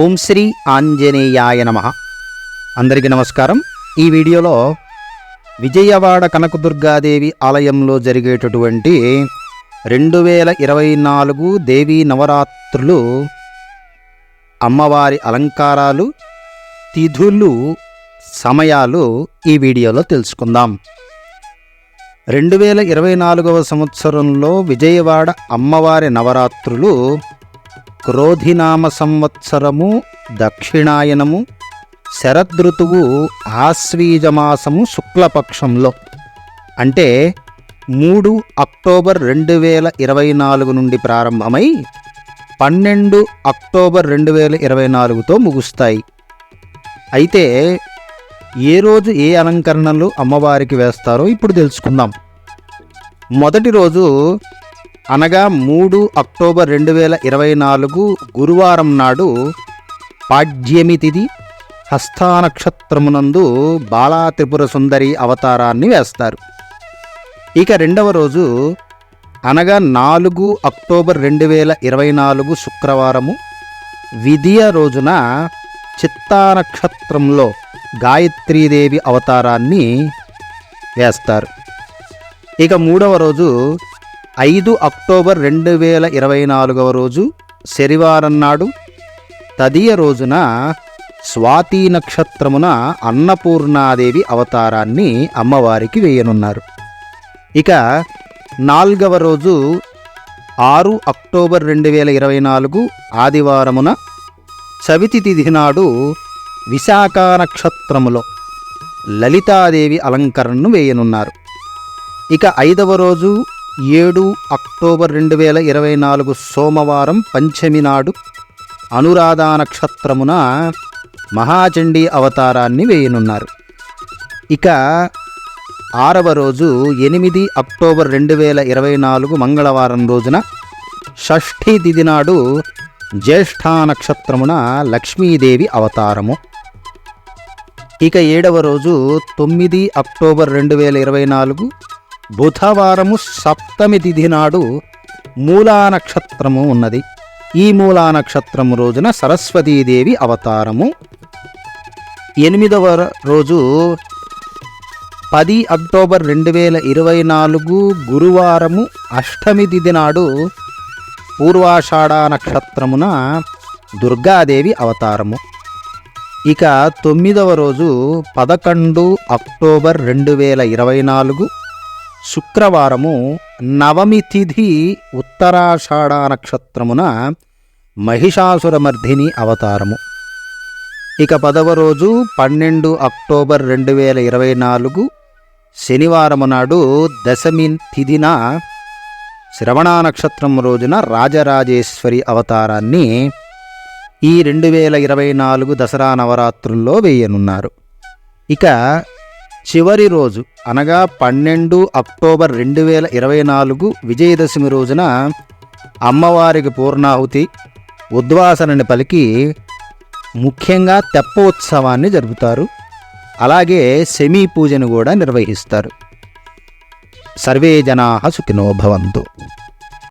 ఓం శ్రీ ఆంజనేయాయ నమః. అందరికీ నమస్కారం. ఈ వీడియోలో విజయవాడ కనకదుర్గాదేవి ఆలయంలో జరిగేటటువంటి 2024 దేవీ నవరాత్రులు అమ్మవారి అలంకారాలు, తిథులు, సమయాలు ఈ వీడియోలో తెలుసుకుందాం. 2024వ సంవత్సరంలో విజయవాడ అమ్మవారి నవరాత్రులు క్రోధినామ సంవత్సరము, దక్షిణాయనము, శరదృతువు, ఆశ్వీజమాసము శుక్లపక్షంలో అంటే 3 అక్టోబర్ 2024 నుండి ప్రారంభమై 12 అక్టోబర్ 2024తో ముగుస్తాయి. అయితే ఏ రోజు ఏ అలంకరణలు అమ్మవారికి వేస్తారో ఇప్పుడు తెలుసుకుందాం. మొదటి రోజు అనగా 3 అక్టోబర్ 2024 గురువారం నాడు పాడ్యమి తిథి హస్తానక్షత్రమునందు బాలా త్రిపుర సుందరి అవతారాన్ని వేస్తారు. ఇక రెండవ రోజు అనగా 4 అక్టోబర్ 2024 శుక్రవారము విదియ రోజున చిత్తానక్షత్రంలో గాయత్రీదేవి అవతారాన్ని వేస్తారు. ఇక మూడవ రోజు 5 అక్టోబర్ 2024 రోజు శనివారం నాడు తదియ రోజున స్వాతి నక్షత్రమున అన్నపూర్ణాదేవి అవతారాన్ని అమ్మవారికి వేయనున్నారు. ఇక నాల్గవ రోజు 6 అక్టోబర్ 2024 ఆదివారమున చవితి తిథి నాడు విశాఖ నక్షత్రములో లలితాదేవి అలంకరణను వేయనున్నారు. ఇక 5వ రోజు 7 అక్టోబర్ 2024 సోమవారం పంచమి నాడు అనురాధ నక్షత్రమున మహాచండీ అవతారాన్ని వేయనున్నారు. ఇక 6వ రోజు 8 అక్టోబర్ 2024 మంగళవారం రోజున షష్ఠి తిథి నాడు జ్యేష్ఠ నక్షత్రమున లక్ష్మీదేవి అవతారము. ఇక 7వ రోజు 9 అక్టోబర్ 2024 బుధవారము సప్తమి తిథి నాడు మూలా నక్షత్రము ఉన్నది. ఈ మూలా నక్షత్రము రోజున సరస్వతీదేవి అవతారము. 8వ రోజు 10 అక్టోబర్ 2024 గురువారము అష్టమి తిథి నాడు పూర్వాషాఢ నక్షత్రమున దుర్గాదేవి అవతారము. ఇక 9వ రోజు 11 అక్టోబర్ 2024 శుక్రవారము నవమి తిథి ఉత్తరాషాఢ నక్షత్రమున మహిషాసురమర్ధిని అవతారము. ఇక 10వ రోజు 12 అక్టోబర్ 2024 శనివారము నాడు దశమి తిథిన శ్రవణ నక్షత్రం రోజున రాజరాజేశ్వరి అవతారాన్ని ఈ 2024 దసరా నవరాత్రుల్లో వేయనున్నారు. ఇక చివరి రోజు అనగా 12 అక్టోబర్ 2024 విజయదశమి రోజున అమ్మవారికి పూర్ణాహుతి, ఉద్వాసనని పలికి ముఖ్యంగా తెప్పోత్సవాన్ని జరుపుతారు. అలాగే శమీ పూజను కూడా నిర్వహిస్తారు. సర్వే జనాః సుఖినో భవంతు.